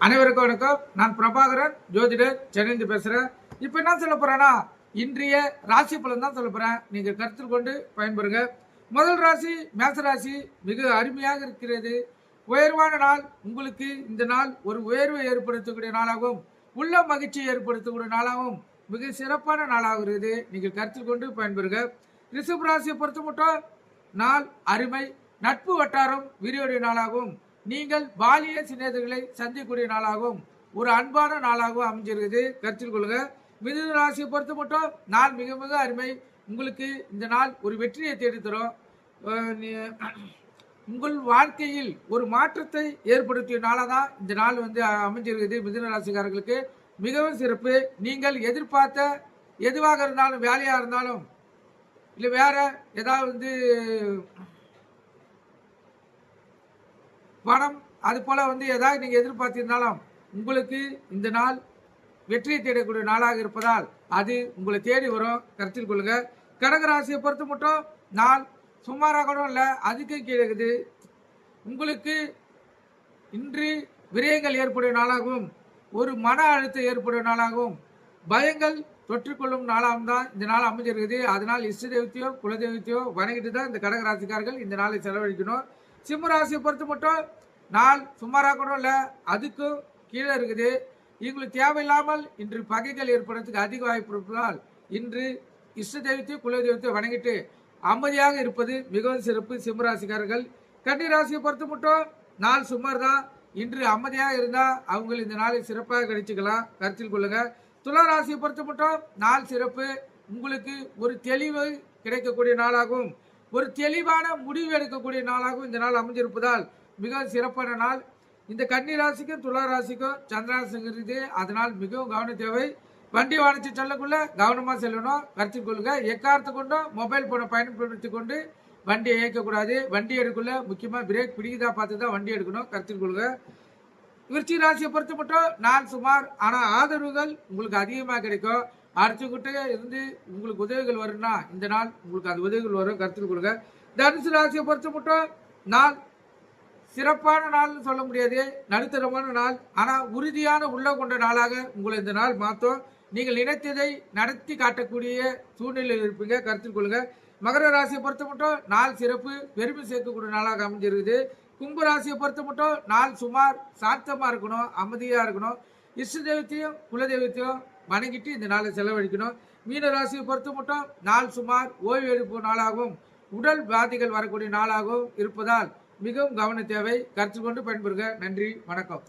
அனைவருக்கும் வணக்கம். நான் பிரபாகரன், ஜோதிடர், சென்னைந்து பேசுறேன். இப்ப என்ன சொல்ல போறேன்னா, இன்றைய ராசி பலன் தான் சொல்ல போறேன். நீங்க கருத்தில் கொண்டு பயன்பெறுங்க. முதல் ராசி மேச ராசி. மிக அருமையாக இருக்கிறது. உயர்வான நாள். உங்களுக்கு இந்த நாள் ஒரு உயர்வை ஏற்படுத்தக்கூடிய நாளாகவும் உள்ள மகிழ்ச்சியை ஏற்படுத்தக்கூடிய நாளாகவும் மிக சிறப்பான நாளாகிறது. நீங்கள் கருத்தில் கொண்டு பயன்பெறுங்க. ரிஷப ராசியை பொறுத்த மட்டும் நாள் அருமை. நட்பு வட்டாரம் விரிவடைய நாளாகவும் நீங்கள் பாலிய சிநேகிதர்களை சந்திக்கக்கூடிய நாளாகவும் ஒரு அன்பான நாளாகவும் அமைஞ்சிருக்குது. கருத்தில் கொள்ளுங்க. மிதுன ராசியை பொறுத்த மட்டும் நாள் மிக மிக அருமை. உங்களுக்கு இந்த நாள் ஒரு வெற்றியை தேடித்தரும். உங்கள் வாழ்க்கையில் ஒரு மாற்றத்தை ஏற்படுத்திய நாளாக தான் இந்த நாள் அமைஞ்சிருக்குது. மிதுன ராசிக்காரர்களுக்கு மிகவும் சிறப்பு. நீங்கள் எதிர்பார்த்த எதுவாக இருந்தாலும், வேலையாக இருந்தாலும் இல்லை வேற ஏதாவது பணம் அது போல ஏதாவது நீங்க எதிர்பார்த்திருந்தாலும் உங்களுக்கு இந்த நாள் வெற்றியை தேடக்கூடிய நாளாக இருப்பதால் அது உங்களை தேடி வரும். கருத்தில் கொள்ளுங்க. கடகராசியை பொறுத்த மட்டும் நாள் சுமாராக கூட இல்லை, அதுக்கு கீழே உங்களுக்கு இன்று விரயங்கள் ஏற்படும் நாளாகவும் ஒரு மன அழுத்தம் ஏற்படும் நாளாகவும் பயங்கள் தொற்றுக்கொள்ளும் நாளாகவும் தான் இந்த நாள் அமைஞ்சிருக்குது. அதனால் இஷ்ட தெய்வத்தையோ குலதெய்வத்தையோ வணங்கிட்டு தான் இந்த கடகராசிக்காரர்கள் இந்த நாளை செலவழிக்கணும். சிம்ம ராசியை பொறுத்த மட்டும் நாள் சுமாராக கூட இல்லை, அதுக்கும் கீழே இருக்குது. எங்களுக்கு தேவையில்லாமல் இன்று பகைகள் ஏற்படுறதுக்கு அதிக வாய்ப்பு இருப்பதால் இன்று இஷ்ட தெய்வத்தையும் குல தெய்வத்தையும் வணங்கிட்டு அமைதியாக இருப்பது மிகவும் சிறப்பு. சிம்மராசிக்காரர்கள். கன்னி ராசியை பொறுத்த மட்டும் நாள் சுமார் தான். இன்று அமைதியாக இருந்தால் அவங்க இந்த நாளை சிறப்பாக கழிச்சுக்கலாம். கருத்தில் கொள்ளுங்க. துலா ராசியை பொறுத்த மட்டும் நாள் சிறப்பு. உங்களுக்கு ஒரு தெளிவு கிடைக்கக்கூடிய நாளாகவும் ஒரு தெளிவான முடிவு எடுக்கக்கூடிய நாளாகவும் இந்த நாள் அமைஞ்சிருப்பதால் மிக சிறப்பான நாள். இந்த கன்னி ராசிக்கும் துலா ராசிக்கும் சந்திராசிங்கிறது. அதனால் மிகவும் கவனம் தேவை. வண்டி வாணிச்சு செல்லக்குள்ள கவனமாக செல்லணும். கருத்தில் கொள்ளுங்க. எக்காரத்தை கொண்டும் மொபைல் போனை பயன்படுத்தி கொண்டு வண்டியை இயக்கக்கூடாது. வண்டி எடுக்கல முக்கியமாக பிரேக் பிடிக்குதா பார்த்து தான் வண்டி எடுக்கணும். கருத்தில் கொள்ளுங்க. விருச்சிக ராசியை பொறுத்த மட்டும் நாள் சுமார். ஆனால் ஆதரவுகள் உங்களுக்கு அதிகமாக கிடைக்கும். அடுத்தவங்கிட்ட இருந்து உங்களுக்கு உதவிகள் வரும்னா இந்த நாள் உங்களுக்கு அது உதவிகள் வரும். கருத்தில் கொடுங்க. தனுசு ராசியை பொறுத்த மட்டும் நாள் சிறப்பான நாள்னு சொல்ல முடியாது, நடுத்தரமான நாள். ஆனால் உறுதியான உள்ள கொண்ட நாளாக உங்களை இந்த நாள் மாற்றும். நீங்கள் நினைத்ததை நடத்தி காட்டக்கூடிய சூழ்நிலையில் இருப்பீங்க. கருத்தில் கொள்ளுங்க. மகர ராசியை பொறுத்த மட்டும் நாள் சிறப்பு. பெருமை சேர்க்கக்கூடிய நாளாக அமைஞ்சிருக்குது. கும்ப ராசியை பொறுத்த மட்டும் நாள் சுமார். சாந்தமாக இருக்கணும், அமைதியாக இருக்கணும். இஷ்ட தெய்வத்தையும் குலதெய்வத்தையும் வணங்கிட்டு இந்த நாளை செலவழிக்கணும். மீன ராசியை பொறுத்த மட்டும் நாள் சுமார். ஓய்வு எடுப்பு நாளாகவும் உடல் பாதிகள் வரக்கூடிய நாளாகவும் இருப்பதால் மிகவும் கவன தேவை. கருத்து கொண்டு பயன்பெறுக. நன்றி, வணக்கம்.